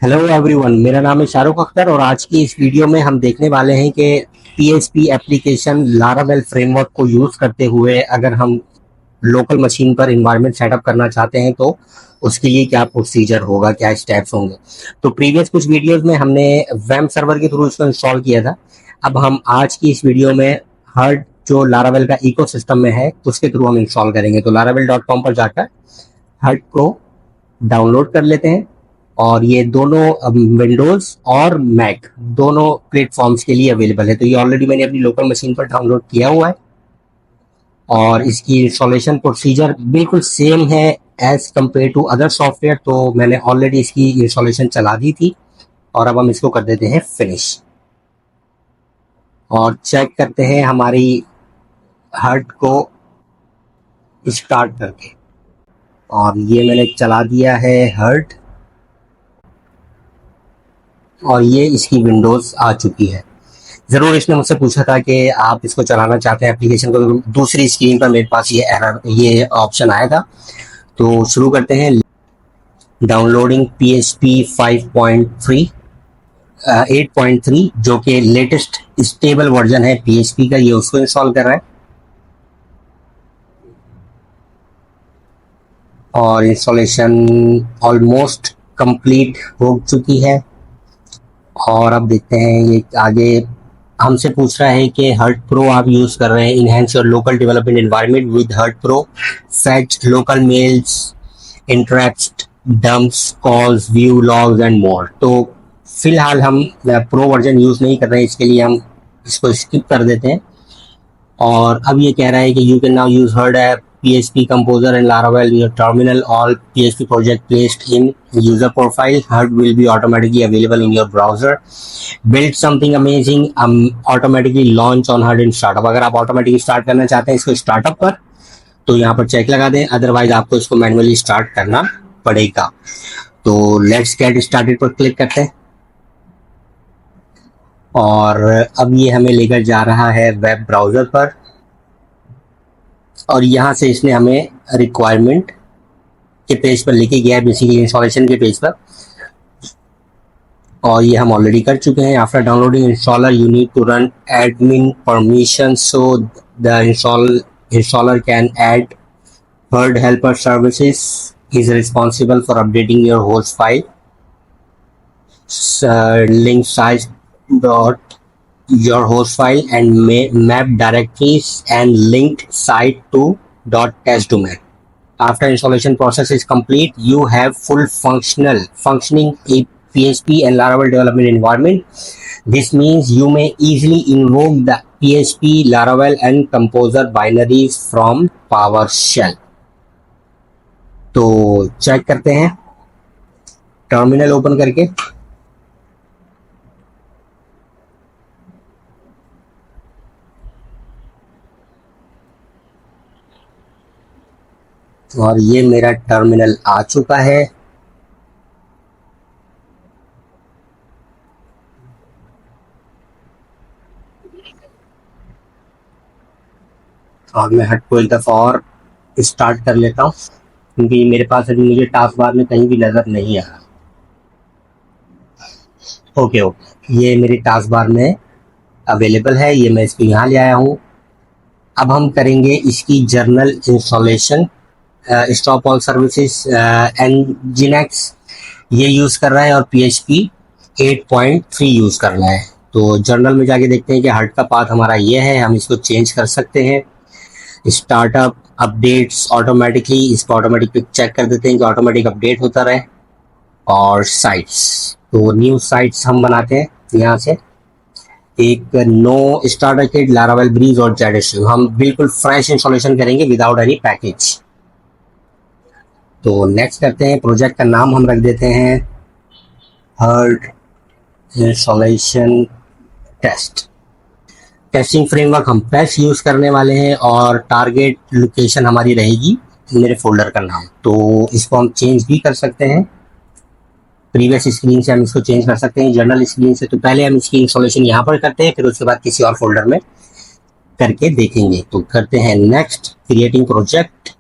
Hello everyone, मेरा नाम है शाहरुख अख्तर और आज की इस वीडियो में हम देखने वाले हैं कि पीएचपी एप्लीकेशन लारावेल फ्रेमवर्क को यूज करते हुए अगर हम लोकल मशीन पर इन्वायरमेंट सेटअप करना चाहते हैं तो उसके लिए क्या प्रोसीजर होगा, क्या स्टेप्स होंगे। तो प्रीवियस कुछ वीडियोस में हमने वेम सर्वर के थ्रू इसको इंस्टॉल किया था। अब हम आज की इस वीडियो में हर्ट जो लारावेल का इकोसिस्टम में है उसके थ्रू हम इंस्टॉल करेंगे। तो laravel.com पर जाकर हर्ट को डाउनलोड कर लेते हैं और ये दोनों विंडोज और मैक दोनों प्लेटफॉर्म्स के लिए अवेलेबल है। तो ये ऑलरेडी मैंने अपनी लोकल मशीन पर डाउनलोड किया हुआ है और इसकी इंस्टॉलेशन प्रोसीजर बिल्कुल सेम है as compare to other software. तो मैंने ऑलरेडी इसकी इंस्टॉलेशन चला दी थी और अब हम इसको कर देते हैं फिनिश और चेक करते हैं हमारी हर्ट को स्टार्ट करके। और ये मैंने चला दिया है हर्ट और ये इसकी विंडोज आ चुकी है। ज़रूर इसने मुझसे पूछा था कि आप इसको चलाना चाहते हैं एप्लीकेशन को। दूसरी स्क्रीन पर मेरे पास ये ऑप्शन आया था। तो शुरू करते हैं। डाउनलोडिंग PHP 5.3 8.3 जो कि लेटेस्ट स्टेबल वर्जन है PHP का, ये उसको इंस्टॉल कर रहा है और इंस्टॉलेशन ऑलमोस्ट कंप्लीट हो चुकी है। और अब देखते हैं ये आगे हमसे पूछ रहा है कि हर्ट प्रो आप यूज कर रहे हैं। Enhance your local development environment with Herd Pro, fetch local mails, interact dumps, calls, view logs and more. तो फिलहाल हम प्रो वर्जन यूज नहीं कर रहे हैं, इसके लिए हम इसको स्किप कर देते हैं। और अब ये कह रहा है कि you can now use Herd app, PHP Composer and Laravel in your terminal. All PHP project placed in user profile Hurt will be automatically available in your browser. Build something amazing. Automatically launch on Hurt in startup. अगर आप automatically start करना चाहते हैं इसको startup पर तो यहाँ पर चेक लगा दें, अदरवाइज आपको इसको मैनुअली स्टार्ट करना पड़ेगा। तो लेट्स गेट स्टार्टेड पर क्लिक करते हैं और अब ये हमें लेकर जा रहा है वेब ब्राउजर पर और यहाँ से इसने हमें रिक्वायरमेंट के पेज पर लेके गया है, बेसिकली इंस्टॉलेशन के पेज पर। और ये हम ऑलरेडी कर चुके हैं। After downloading installer you need to run admin permission so the installer can add Herd helper services, is responsible for updating your host file, link size dot your host file and map directories and linked site to .test domain. After installation process is complete, you have full functioning PHP and Laravel development environment. This means you may easily invoke the PHP, Laravel and Composer binaries from PowerShell. तो check करते हैं terminal open करके। और ये मेरा terminal आ चुका है। और मैं हट को एक दफ़ा और स्टार्ट कर लेता हूँ क्योंकि मेरे पास अभी मुझे टास्क बार में कहीं भी नज़र नहीं आ रहा। ओके, ये मेरी टास्क बार में अवेलेबल है, ये मैं इसको यहाँ ले आया हूँ। अब हम करेंगे इसकी journal installation. Stop all services Nginx ये यूज़ कर रहा है और PHP 8.3 यूज़ कर रहा है। तो जर्नल में जाके देखते हैं कि हर्ट का पाथ हमारा ये है, हम इसको चेंज कर सकते हैं। स्टार्टअप अपडेट्स ऑटोमेटिकली, इसको ऑटोमेटिक पे चेक कर देते हैं कि ऑटोमेटिक अपडेट होता रहे। और साइट्स, तो न्यू साइट्स हम बनाते हैं यहाँ से। एक no starter kit, Laravel Breeze और जेडस्ट्रीम, हम बिल्कुल फ्रेश इंस्टॉलेशन करेंगे विदाउट एनी पैकेज। तो नेक्स्ट करते हैं। प्रोजेक्ट का नाम हम रख देते हैं Herd installation test. Testing framework हम पैच यूज़ करने वाले हैं और टारगेट लोकेशन हमारी रहेगी मेरे फोल्डर का नाम। तो इसको हम चेंज भी कर सकते हैं, प्रीवियस स्क्रीन से हम इसको चेंज कर सकते हैं जर्नल स्क्रीन से। तो पहले हम इसकी इंस्टॉलेशन यहाँ पर करते हैं, फिर उसके बाद किसी और फोल्डर में करके देखेंगे। तो करते हैं नेक्स्ट, क्रिएटिंग प्रोजेक्ट।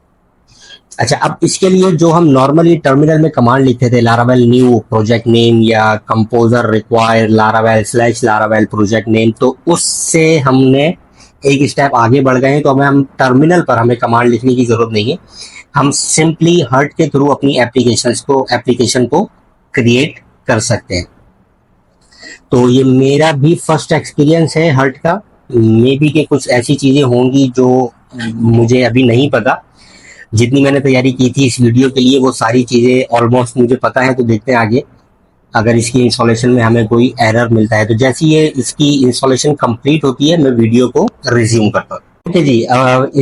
अच्छा, अब इसके लिए जो हम नॉर्मली टर्मिनल में कमांड लिखते थे, लारावेल न्यू प्रोजेक्ट नेम या composer require Laravel slash Laravel project name, तो उससे हमने एक स्टेप आगे बढ़ गए हैं। तो हमें हम टर्मिनल पर हमें कमांड लिखने की जरूरत नहीं है, हम सिंपली हर्ट के थ्रू अपनी एप्लीकेशन को क्रिएट कर सकते हैं। तो ये मेरा भी फर्स्ट एक्सपीरियंस है हर्ट का। मे बी के कुछ ऐसी चीजें होंगी जो मुझे अभी नहीं पता। जितनी मैंने तैयारी की थी इस वीडियो के लिए वो सारी चीजें ऑलमोस्ट मुझे पता है। तो देखते हैं आगे अगर इसकी इंस्टॉलेशन में हमें कोई एरर मिलता है। तो जैसे ये इसकी इंस्टॉलेशन कंप्लीट होती है मैं वीडियो को रिज्यूम करता हूँ। ओके जी,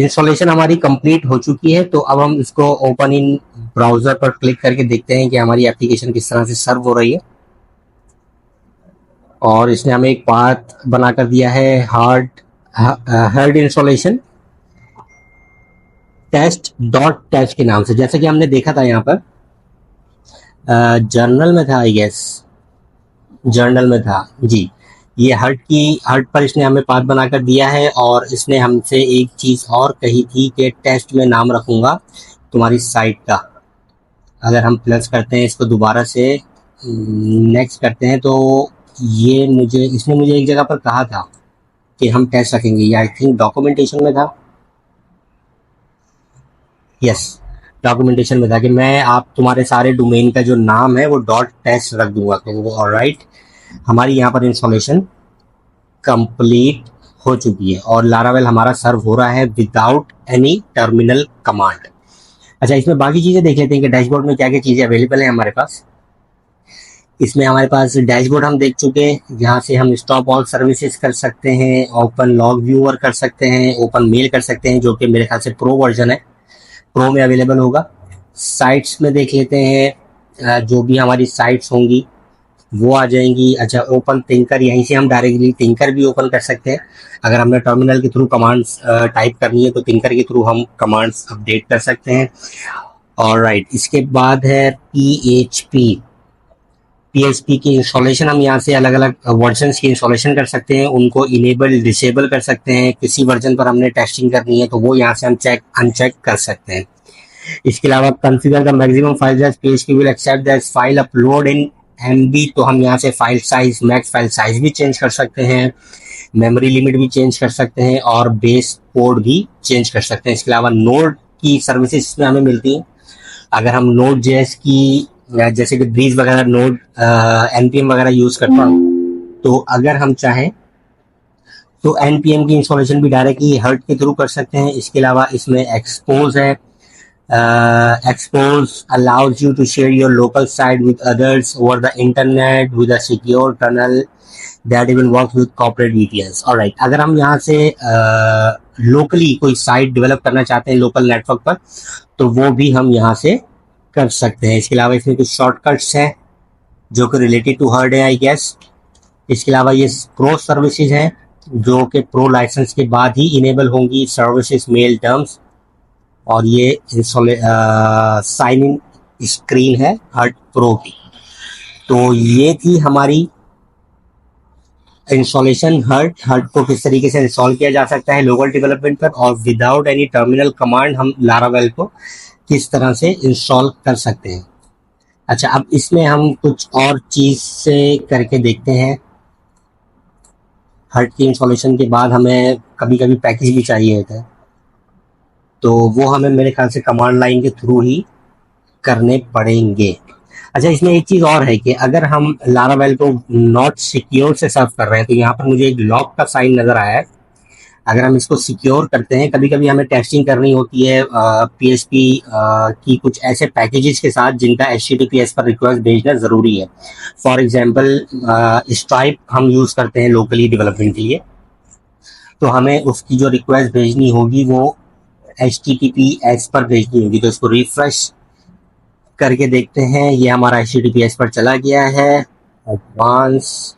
इंस्टॉलेशन हमारी कंप्लीट हो चुकी है। तो अब हम इसको ओपन इन ब्राउजर पर क्लिक करके देखते हैं कि हमारी एप्लीकेशन किस तरह से सर्व हो रही है। और इसने हमें एक पाथ बनाकर दिया है हर्ट इंस्टॉलेशन टेस्ट.टेस्ट के नाम से। जैसे कि हमने देखा था यहाँ पर जर्नल में था, आई गेस जर्नल में था जी। ये हर्ट पर इसने हमें पाथ बनाकर दिया है। और इसने हमसे एक चीज और कही थी कि टेस्ट में नाम रखूंगा तुम्हारी साइट का। अगर हम प्लस करते हैं इसको दोबारा से नेक्स्ट करते हैं, तो ये इसने मुझे एक जगह पर कहा था कि हम टेस्ट रखेंगे। ये आई थिंक डॉक्यूमेंटेशन में था। यस, डॉक्यूमेंटेशन में था कि मैं आप तुम्हारे सारे डोमेन का जो नाम है वो डॉट टेस्ट रख दूंगा। तो वो ऑलराइट, हमारी यहाँ पर इंस्टॉलेशन कंप्लीट हो चुकी है और लारावेल हमारा सर्व हो रहा है विदाउट एनी टर्मिनल कमांड। अच्छा, इसमें बाकी चीजें देख लेते हैं कि डैशबोर्ड में क्या क्या चीजें अवेलेबल है हमारे पास। इसमें हमारे पास डैशबोर्ड हम देख चुके हैं, जहाँ से हम स्टॉप ऑल सर्विसेज कर सकते हैं, ओपन लॉग व्यूअर कर सकते हैं, ओपन मेल कर सकते हैं, जो कि मेरे ख्याल से प्रो वर्जन है, प्रो में अवेलेबल होगा। साइट्स में देख लेते हैं, जो भी हमारी साइट्स होंगी वो आ जाएंगी। अच्छा, ओपन थिंकर, यहीं से हम डायरेक्टली थिंकर भी ओपन कर सकते हैं। अगर हमने टर्मिनल के थ्रू कमांड्स टाइप करनी है तो थिंकर के थ्रू हम कमांड्स अपडेट कर सकते हैं। और राइट, इसके बाद है पीएचपी की इंस्टॉलेशन। हम यहाँ से अलग अलग वर्जन्स की इंस्टॉलेशन कर सकते हैं, उनको इनेबल डिसेबल कर सकते हैं। किसी वर्जन पर हमने टेस्टिंग करनी है तो वो यहाँ से हम अनचेक कर सकते हैं। इसके अलावा configure the maximum file size PHP will accept that file upload in MB. तो हम यहाँ से file size, max file size भी चेंज कर सकते हैं, मेमोरी लिमिट भी चेंज कर सकते हैं और बेस कोड भी चेंज कर सकते हैं। इसके अलावा नोड की सर्विसेज इसमें हमें मिलती हैं। अगर हम नोड जेएस की जैसे कि ब्रीज वगैरह नोड एनपीएम वगैरह यूज करता हूँ, तो अगर हम चाहें तो एनपीएम की इंस्टॉलेशन भी डायरेक्टली हर्ट के थ्रू कर सकते हैं। इसके अलावा इसमें एक्सपोज है। Expose allows you to share your local site with others over the internet with a secure tunnel that even works with corporate VPNs. Alright, अगर हम यहाँ से लोकली कोई साइट डेवलप करना चाहते हैं लोकल नेटवर्क पर, तो वो भी हम यहाँ से कर सकते हैं। इसके अलावा इसमें कुछ शॉर्टकट्स हैं जो कि रिलेटेड टू हर्ट है, आई गेस। इसके अलावा ये प्रो सर्विसेज हैं जो कि प्रो लाइसेंस के बाद ही इनेबल होंगी, सर्विसेज मेल टर्म्स। और ये साइन इन स्क्रीन है हर्ट प्रो की। तो ये थी हमारी इंस्टॉलेशन। हर्ट को किस तरीके से इंस्टॉल किया जा सकता है लोकल डेवलपमेंट पर, और विदाउट एनी टर्मिनल कमांड हम लारावेल को किस तरह से इंस्टॉल कर सकते हैं। अच्छा, अब इसमें हम कुछ और चीज से करके देखते हैं। हर्ट की इंस्टॉलेशन के बाद हमें कभी कभी पैकेज भी चाहिए होता है, तो वो हमें मेरे ख्याल से कमांड लाइन के थ्रू ही करने पड़ेंगे। अच्छा, इसमें एक चीज और है कि अगर हम लारावेल को नॉट सिक्योर से सर्व कर रहे हैं, तो यहाँ पर मुझे एक लॉक का साइन नजर आया है। अगर हम इसको सिक्योर करते हैं, कभी कभी हमें टेस्टिंग करनी होती है पीएचपी की कुछ ऐसे पैकेजेस के साथ जिनका एचटीटीपीएस पर रिक्वेस्ट भेजना जरूरी है। फॉर एग्जांपल स्ट्राइप हम यूज करते हैं लोकली डेवलपमेंट के लिए, तो हमें उसकी जो रिक्वेस्ट भेजनी होगी वो HTTPS पर भेजनी होगी। तो इसको रिफ्रेश करके देखते हैं, ये हमारा HTTPS पर चला गया है। एडवांस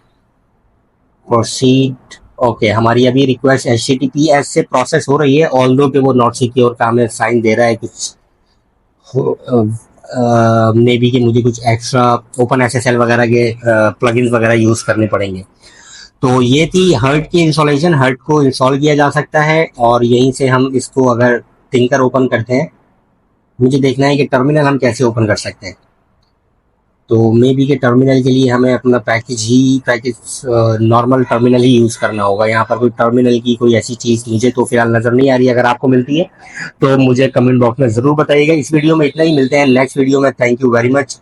प्रोसीड, ओके, हमारी अभी रिक्वेस्ट HTTPS से प्रोसेस हो रही है, ऑल्दो कि वो नॉट सिक्योर का हमें साइन दे रहा है। कुछ मे बी कि मुझे कुछ एक्स्ट्रा ओपन SSL वगैरह के प्लगइन्स वगैरह यूज करने पड़ेंगे। तो ये थी हर्ट की इंस्टॉलेशन। हर्ट को इंस्टॉल किया जा सकता है और यहीं से हम इसको, अगर थिंकर ओपन करते हैं मुझे देखना है कि टर्मिनल हम कैसे ओपन कर सकते हैं। तो मे बी के टर्मिनल के लिए हमें अपना पैकेज नॉर्मल टर्मिनल ही यूज़ करना होगा। यहाँ पर कोई टर्मिनल की कोई ऐसी चीज़ मुझे तो फिलहाल नज़र नहीं आ रही है। अगर आपको मिलती है तो मुझे कमेंट बॉक्स में ज़रूर बताइएगा। इस वीडियो में इतना ही, मिलते हैं नेक्स्ट वीडियो में। Thank you very much.